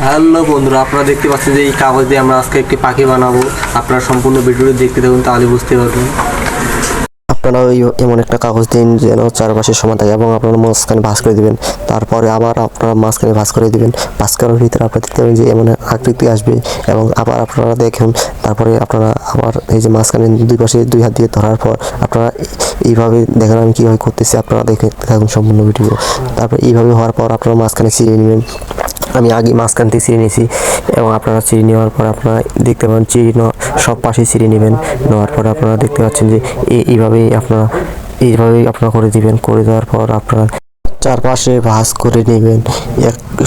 Hello বন্ধুরা, আপনারা দেখতে পাচ্ছেন যে এই কাগজ দিয়ে আমরা আজকে একটি পাখি বানাবো। আপনারা সম্পূর্ণ ভিডিওটি দেখতে থাকুন, তাহলে বুঝতে পারবেন। আপনারা এমন একটা কাগজ দিন যেন চারপাশে সমান থাকে এবং আপনারা মাঝখানে ভাঁজ করে দিবেন। তারপরে আবার আপনারা মাঝখানে ভাঁজ করে দিবেন। ভাঁজ করার ভিতরে আপনারা দেখতে পাবেন যে এমন আকৃতি আসবে এবং আবার আপনারা দেখুন। তারপরে আপনারা আবার এই যে মাঝখানে দুই পাশে দুই হাত দিয়ে ধরার পর আপনারা এইভাবে দেখেন আমি কীভাবে করতেছি। আপনারা দেখে থাকুন সম্পূর্ণ ভিডিও। তারপরে এইভাবে হওয়ার পর আপনারা মাঝখানে ছিঁড়ে নেবেন। আমি আগে মাঝখান থেকে ছিঁড়ে নিয়েছি এবং আপনারা ছিঁড়ে নেওয়ার পর আপনারা দেখতে পাবেন সব পাশে ছিঁড়ে নেবেন। নেওয়ার পর আপনারা দেখতে পাচ্ছেন যে এইভাবেই আপনারা করে দিবেন। করে দেওয়ার পর আপনারা চারপাশে ভাঁজ করে নেবেন।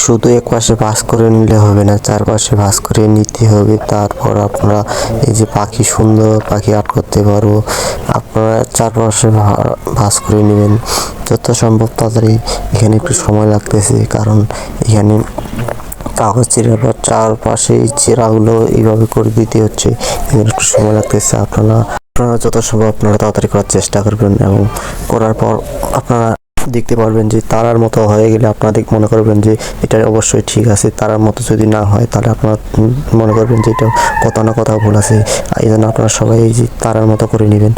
শুধু এক পাশে ভাঁজ করে নিলে হবে না, চারপাশে ভাঁজ করে নিতে হবে। তারপর আপনারা এই যে পাখি, সুন্দর পাখি আর্ট করতে পারবো। আপনারা চারপাশে ভাঁজ করে নেবেন যত সম্ভব তাড়াতাড়ি। এখানে একটু সময় লাগতেছে কারণ এখানে কাগজ চিরার পর চারপাশে চিরাগুলো এইভাবে করে দিতে হচ্ছে, এখানে একটু সময় লাগতেছে। আপনারা যত সম্ভব আপনারা তাড়াতাড়ি করার চেষ্টা করবেন এবং করার পর আপনারা দেখতে পারবেন যে তারার মতো হয়ে গেলে আপনাদের মনে করবেন যে এটা অবশ্যই ঠিক আছে। তারার মতো যদি না হয় তাহলে আপনারা মনে করবেন যে এটা কোথাও না কোথাও ভুল আছে। এই জন্য আপনারা সবাই এই যে তারার মতো করে নেবেন।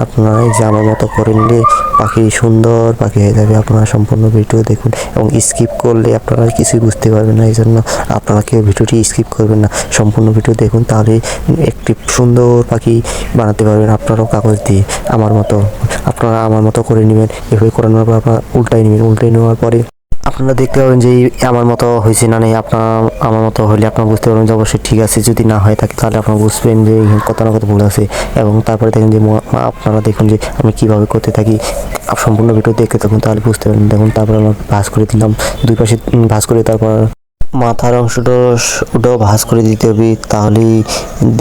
আপনারা এই যে আমার মতো করে নিলে পাখি, সুন্দর পাখি হয়ে যাবে। আপনারা সম্পূর্ণ ভিডিও দেখুন এবং স্কিপ করলে আপনারা কিছুই বুঝতে পারবেন না। এই জন্য আপনারা কেউ ভিডিওটি স্কিপ করবেন না, সম্পূর্ণ ভিডিও দেখুন, তাহলে একটি সুন্দর পাখি বানাতে পারবেন আপনারাও কাগজ দিয়ে। আপনারা আমার মতো করে নেবেন। এভাবে করানোর পর আপনারা উল্টাই নেবেন। উল্টাই নেওয়ার পরে আপনারা দেখতে পাবেন যে আমার মতো হয়েছে না নেই। আপনারা আমার মতো হলে আপনারা বুঝতে পারবেন যে অবশ্যই ঠিক আছে। যদি না হয় থাকে তাহলে আপনারা বুঝবেন যে কত না কত ভুল আছে। এবং তারপরে দেখেন যে আপনারা দেখুন যে আমি কীভাবে করতে থাকি। সম্পূর্ণ ভিডিও দেখতে থাকুন, তাহলে বুঝতে পারবেন। দেখুন তারপরে আমরা ভাঁজ করে দিলাম দুই পাশে। ভাঁজ করে তারপর মাথার ওটাও ভাঁজ করে দিতে হবে, তাহলেই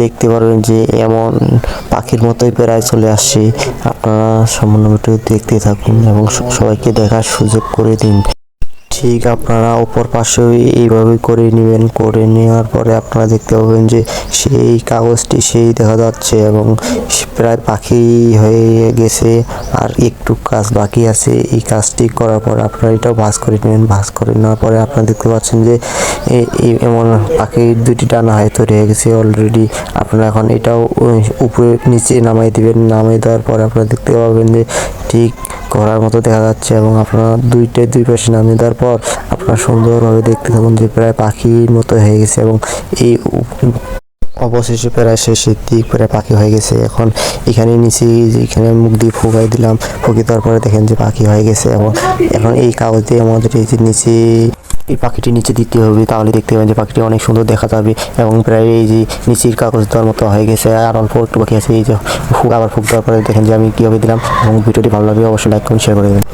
দেখতে পারবেন যে এমন পাখির মতোই প্রায় চলে আসছে। আপনারা সম্পূর্ণ ভিডিও দেখতে থাকুন এবং সবাইকে দেখার সুযোগ করে দিন। ঠিক আপনারা অপর পাশেও এইভাবে করে নেবেন। করে নেওয়ার পরে আপনারা দেখতে পাবেন যে সেই কাগজটি সেই দেখা যাচ্ছে এবং প্রায় পাখি হয়ে গেছে। আর একটু কাজ বাকি আছে। এই কাজটি করার পর আপনারা এটাও ভাঁজ করে নেবেন। ভাঁজ করে নেওয়ার পরে আপনারা দেখতে পাচ্ছেন যে এমন পাখির দুটি ডানা হয়ে তৈরি হয়ে গেছে অলরেডি। আপনারা এখন এটাও উপরে নিচে নামাই দিবেন। নামাই দেওয়ার পরে আপনারা দেখতে পাবেন যে ঠিক করার মতো দেখা যাচ্ছে এবং আপনারা দুই পাশে নামিয়ে দেওয়ার পর আপনারা সুন্দরভাবে দেখতে থাকুন যে প্রায় পাখির মতো হয়ে গেছে এবং এই অবশেষে প্রায় শেষের দিক প্রায় পাখি হয়ে গেছে। এখন এখানে নিচে এখানে মুখ দিয়ে ফুকাই দিলাম। ফুকিয়ে দেওয়ার পরে দেখেন যে পাখি হয়ে গেছে এবং এখন এই কাগজ দিয়ে আমাদের এই যে নিচে এই পাখিটি নিচে দিতে হবে, তাহলে দেখতে পাবেন যে পাখিটি অনেক সুন্দর দেখা যাবে এবং প্রায় এই যে নিচের কাগজ দেওয়ার মতো হয়ে গেছে। আর অল্প একটু বাকি আছে। এই যে আবার ফুক দেওয়ার পরে দেখেন যে আমি কীভাবে দিলাম। এবং ভিডিওটি ভালো লাগলে অবশ্যই লাইক করুন, শেয়ার করে দেবেন।